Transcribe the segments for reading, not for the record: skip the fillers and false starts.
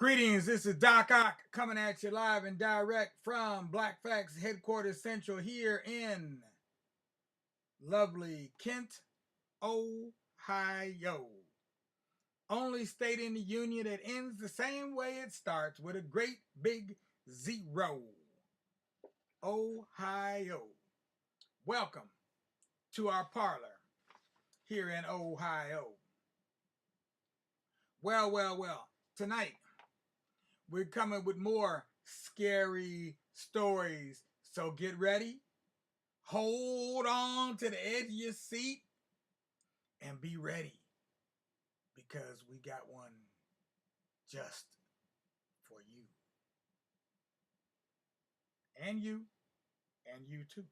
Greetings, this is Doc Ock coming at you live and direct from Black Facts Headquarters Central here in lovely Kent, Ohio. Only state in the union that ends the same way it starts, with a great big zero. Ohio. Welcome to our parlor here in Ohio. Well. Tonight we're coming with more scary stories. So get ready, hold on to the edge of your seat, and be ready, because we got one just for you. And you too.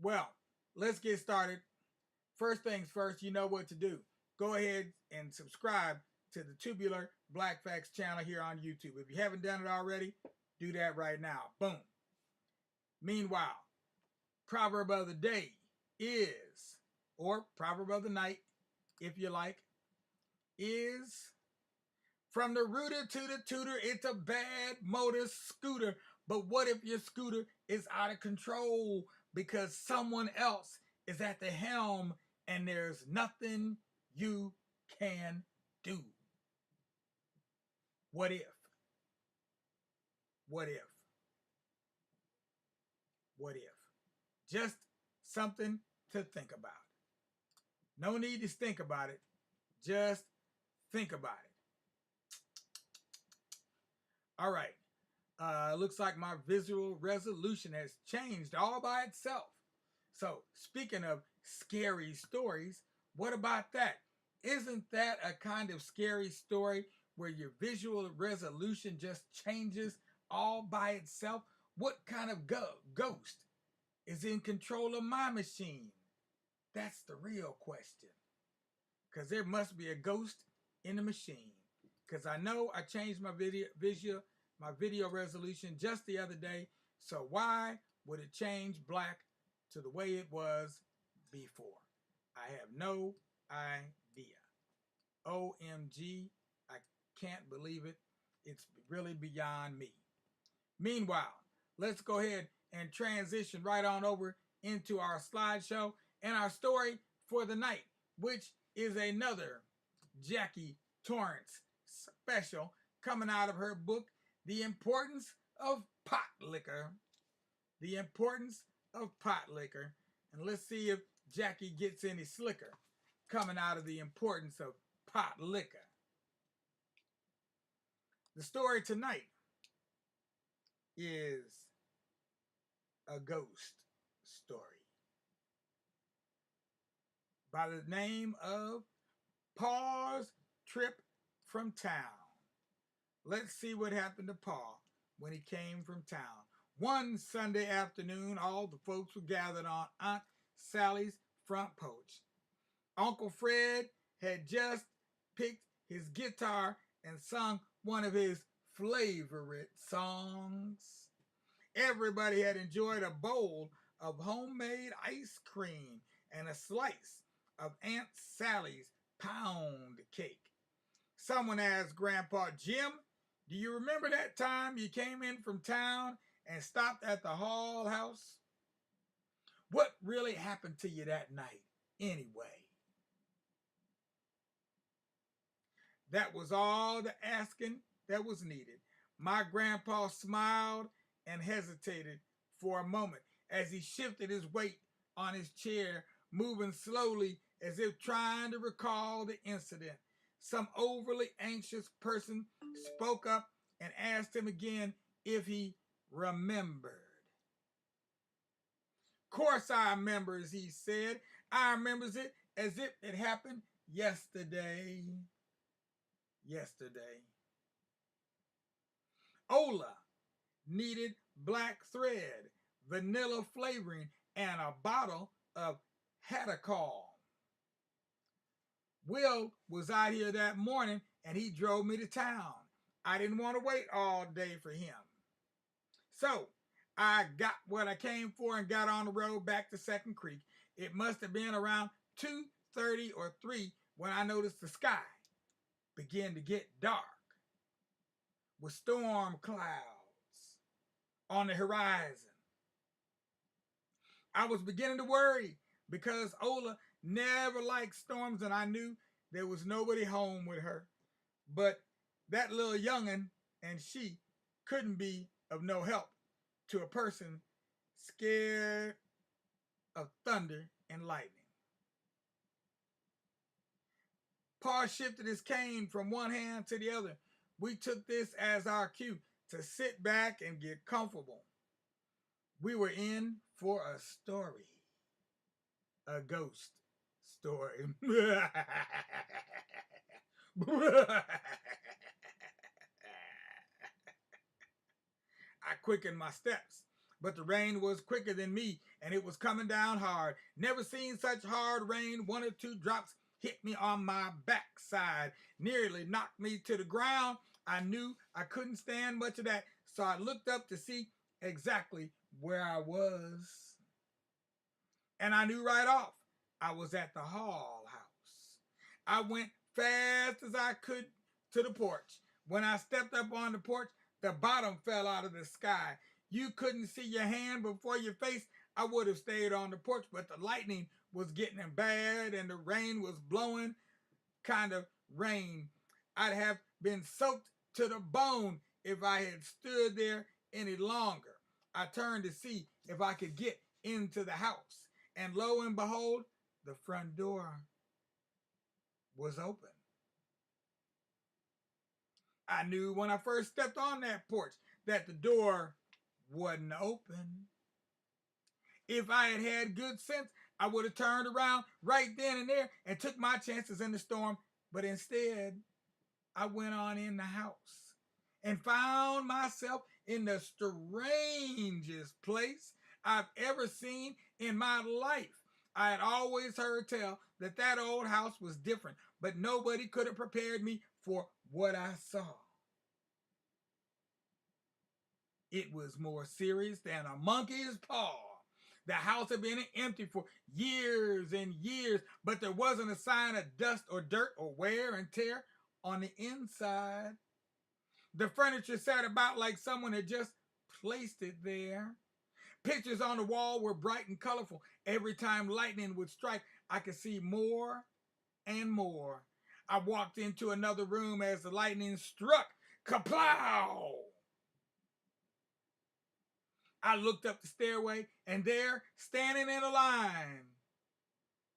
Well, let's get started. First things first, you know what to do. Go ahead and subscribe to the Tubular Black Facts channel here on YouTube. If you haven't done it already, do that right now. Boom. Meanwhile, proverb of the day is, or proverb of the night, if you like, is, from the rooter to the tutor, it's a bad motor scooter. But what if your scooter is out of control because someone else is at the helm and there's nothing you can do? What if? What if? What if? Just something to think about. No need to think about it. Just think about it. All right. Looks like my visual resolution has changed all by itself. So, speaking of scary stories, what about that? Isn't that a kind of scary story where your visual resolution just changes all by itself? What kind of ghost is in control of my machine? That's the real question. Because there must be a ghost in the machine. Because I know I changed my video resolution just the other day. So why would it change black to the way it was before? I have no idea. OMG, I can't believe it. It's really beyond me. Meanwhile, let's go ahead and transition right on over into our slideshow and our story for the night, which is another Jackie Torrance special coming out of her book, The Importance of Pot Liquor. The Importance of Pot Liquor. And let's see if Jackie gets any slicker coming out of The Importance of Pot Liquor. The story tonight is a ghost story by the name of Paul's Trip from Town. Let's see what happened to Paul when he came from town. One Sunday afternoon, all the folks were gathered on Aunt Sally's front porch. Uncle Fred had just picked his guitar and sung one of his favorite songs. Everybody had enjoyed a bowl of homemade ice cream and a slice of Aunt Sally's pound cake. Someone asked Grandpa, "Jim, do you remember that time you came in from town and stopped at the Hall House? What really happened to you that night anyway?" That was all the asking that was needed. My grandpa smiled and hesitated for a moment as he shifted his weight on his chair, moving slowly as if trying to recall the incident. Some overly anxious person spoke up and asked him again if he remembered. "Course I remembers," he said. "I remembers it as if it happened yesterday." Yesterday. Ola needed black thread, vanilla flavoring, and a bottle of Hadacol. Will was out here that morning and he drove me to town. I didn't want to wait all day for him. So I got what I came for and got on the road back to Second Creek. It must have been around 2:30 or 3 when I noticed the sky began to get dark with storm clouds on the horizon. I was beginning to worry because Ola never liked storms and I knew there was nobody home with her. But that little young'un and she couldn't be of no help to a person scared of thunder and lightning. Pa shifted his cane from one hand to the other. We took this as our cue to sit back and get comfortable. We were in for a story. A ghost story. I quickened my steps, but the rain was quicker than me, and it was coming down hard. Never seen such hard rain. One or two drops hit me on my backside, nearly knocked me to the ground. I knew I couldn't stand much of that, so I looked up to see exactly where I was. And I knew right off I was at the Hall house. I went fast as I could to the porch. When I stepped up on the porch, the bottom fell out of the sky. You couldn't see your hand before your face. I would have stayed on the porch, but the lightning was getting bad and the rain was blowing kind of rain. I'd have been soaked to the bone if I had stood there any longer. I turned to see if I could get into the house, and lo and behold, the front door was open. I knew when I first stepped on that porch that the door wasn't open. If I had had good sense, I would have turned around right then and there and took my chances in the storm. But instead, I went on in the house and found myself in the strangest place I've ever seen in my life. I had always heard tell that that old house was different, but nobody could have prepared me for what I saw. It was more serious than a monkey's paw. The house had been empty for years and years, but there wasn't a sign of dust or dirt or wear and tear on the inside. The furniture sat about like someone had just placed it there. Pictures on the wall were bright and colorful. Every time lightning would strike, I could see more and more. I walked into another room as the lightning struck. Kaplow! I looked up the stairway, and there, standing in a line,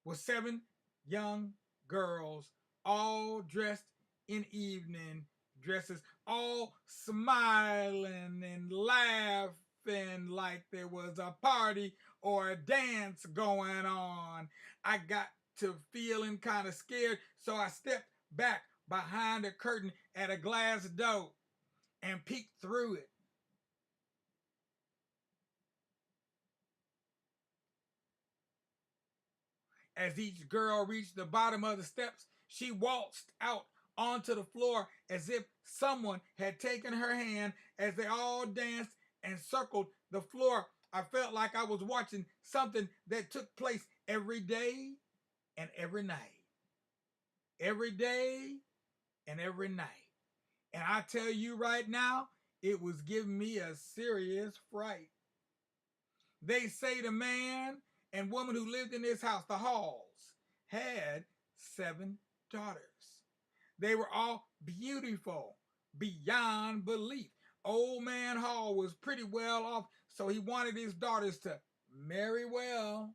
were 7 young girls, all dressed in evening dresses, all smiling and laughing like there was a party or a dance going on. I got to feeling kind of scared, so I stepped back behind a curtain at a glass door and peeked through it. As each girl reached the bottom of the steps, she waltzed out onto the floor as if someone had taken her hand. As they all danced and circled the floor, I felt like I was watching something that took place every day and every night. Every day and every night. And I tell you right now, it was giving me a serious fright. They say the man and woman who lived in this house, the Halls, had 7 daughters. They were all beautiful beyond belief. Old man Hall was pretty well off, so he wanted his daughters to marry well.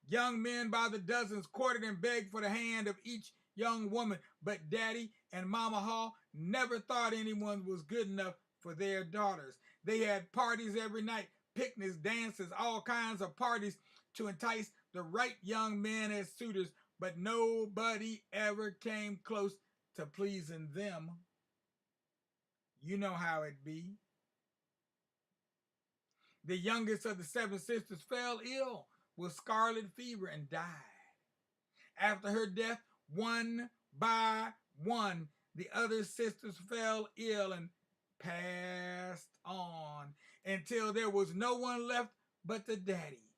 Young men by the dozens courted and begged for the hand of each young woman, but Daddy and Mama Hall never thought anyone was good enough for their daughters. They had parties every night, picnics, dances, all kinds of parties to entice the right young men as suitors, but nobody ever came close to pleasing them. You know how it be. The youngest of the 7 sisters fell ill with scarlet fever and died. After her death, one by one, the other sisters fell ill and passed on until there was no one left but the daddy.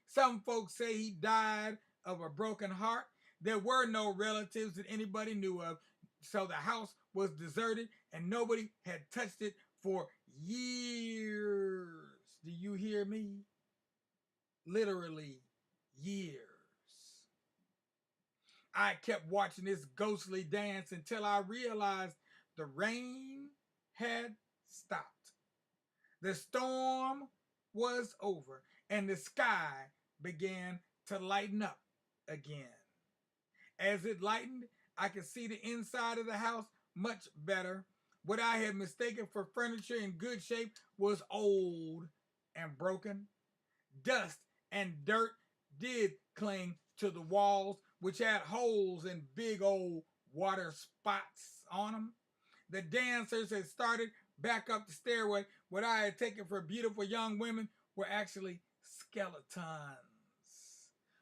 Some folks say he died of a broken heart. There were no relatives that anybody knew of, so the house was deserted and nobody had touched it for years. Do you hear me? Literally years. I kept watching this ghostly dance until I realized the rain had stopped. The storm was over and the sky began to lighten up again. As it lightened, I could see the inside of the house much better. What I had mistaken for furniture in good shape was old and broken. Dust and dirt did cling to the walls, which had holes and big old water spots on them. The dancers had started back up the stairway. What I had taken for beautiful young women were actually skeletons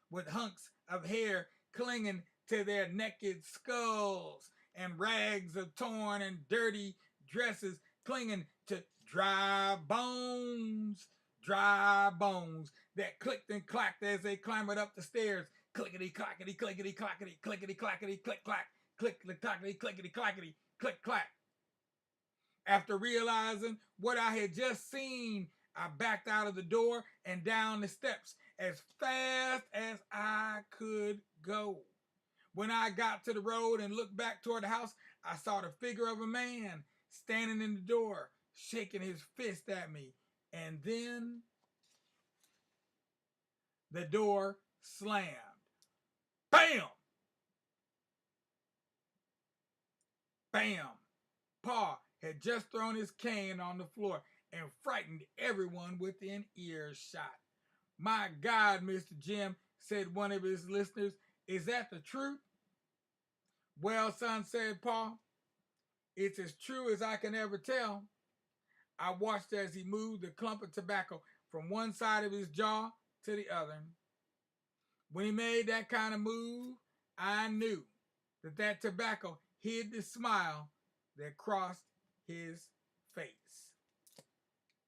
with hunks of hair clinging to their naked skulls and rags of torn and dirty dresses clinging to dry bones that clicked and clacked as they clambered up the stairs. Clickety clackety, clickety clackety, clickety clackety, click clack, clickety clackety, clickety clackety, click clack. After realizing what I had just seen, I backed out of the door and down the steps as fast as I could go. When I got to the road and looked back toward the house, I saw the figure of a man standing in the door, shaking his fist at me. And then the door slammed. Bam! Bam! Pa had just thrown his cane on the floor and frightened everyone within earshot. My God, Mr. Jim, said one of his listeners, is that the truth? Well, son, said Pa, it's as true as I can ever tell. I watched as he moved the clump of tobacco from one side of his jaw to the other. When he made that kind of move, I knew that tobacco hid the smile that crossed his face.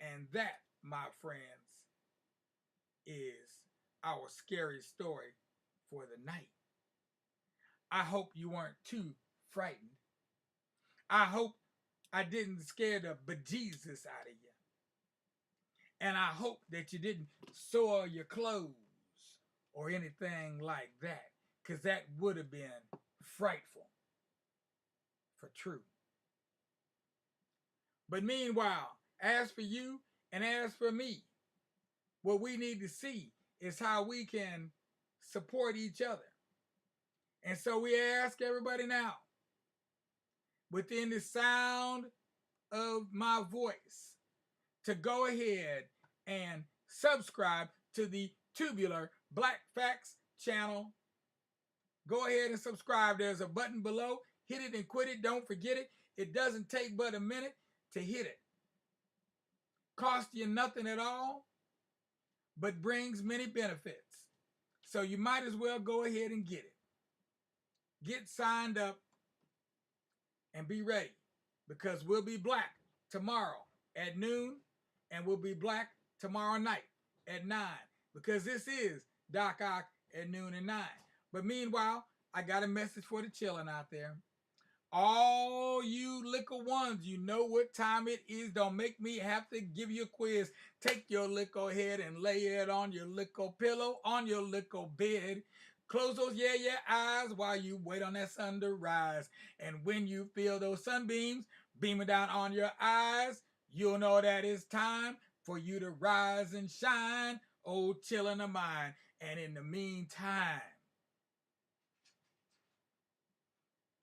And that, my friends, is our scary story for the night. I hope you weren't too frightened. I hope I didn't scare the bejesus out of you. And I hope that you didn't soil your clothes or anything like that, because that would have been frightful for true. But meanwhile, as for you and as for me, what we need to see is how we can support each other. And so we ask everybody now, within the sound of my voice, to go ahead and subscribe to the Tubular Black Facts channel. Go ahead and subscribe. There's a button below. Hit it and quit it. Don't forget it. It doesn't take but a minute to hit it. Cost you nothing at all, but brings many benefits. So you might as well go ahead and get it. Get signed up and be ready, because we'll be black tomorrow at noon, and we'll be black tomorrow night at 9, because this is Doc Ock at noon and 9. But meanwhile, I got a message for the children out there. All you little ones, you know what time it is. Don't make me have to give you a quiz. Take your little head and lay it on your little pillow, on your little bed. Close those yeah eyes while you wait on that sun to rise. And when you feel those sunbeams beaming down on your eyes, you'll know that it's time for you to rise and shine, old chillin' of mine. And in the meantime,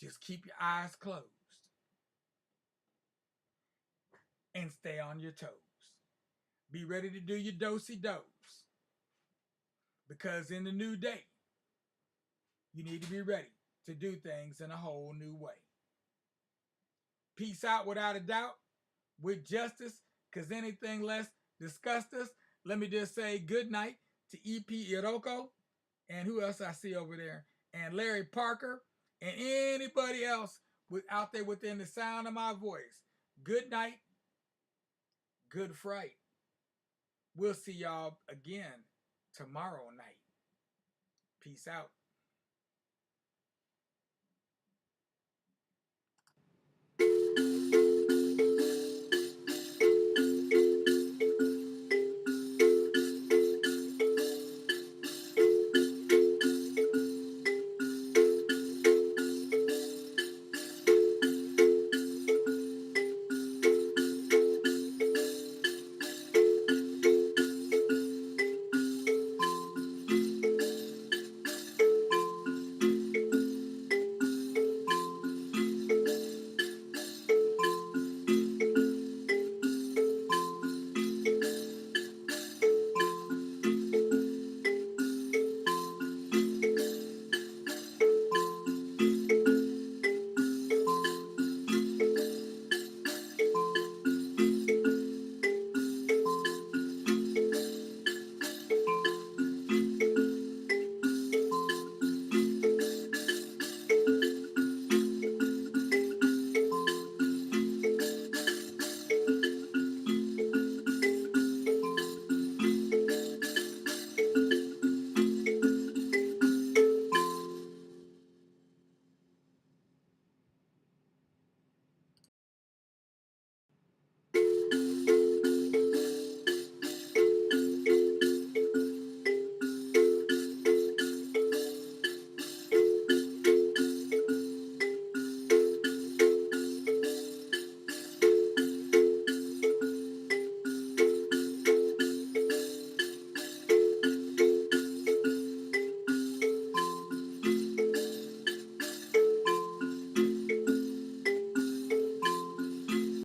just keep your eyes closed and stay on your toes. Be ready to do your dosey-dose, because in the new day, you need to be ready to do things in a whole new way. Peace out without a doubt, with justice, because anything less disgust us. Let me just say good night to E.P. Iroko, and who else I see over there, and Larry Parker, and anybody else out there within the sound of my voice. Good night, good fright. We'll see y'all again tomorrow night. Peace out.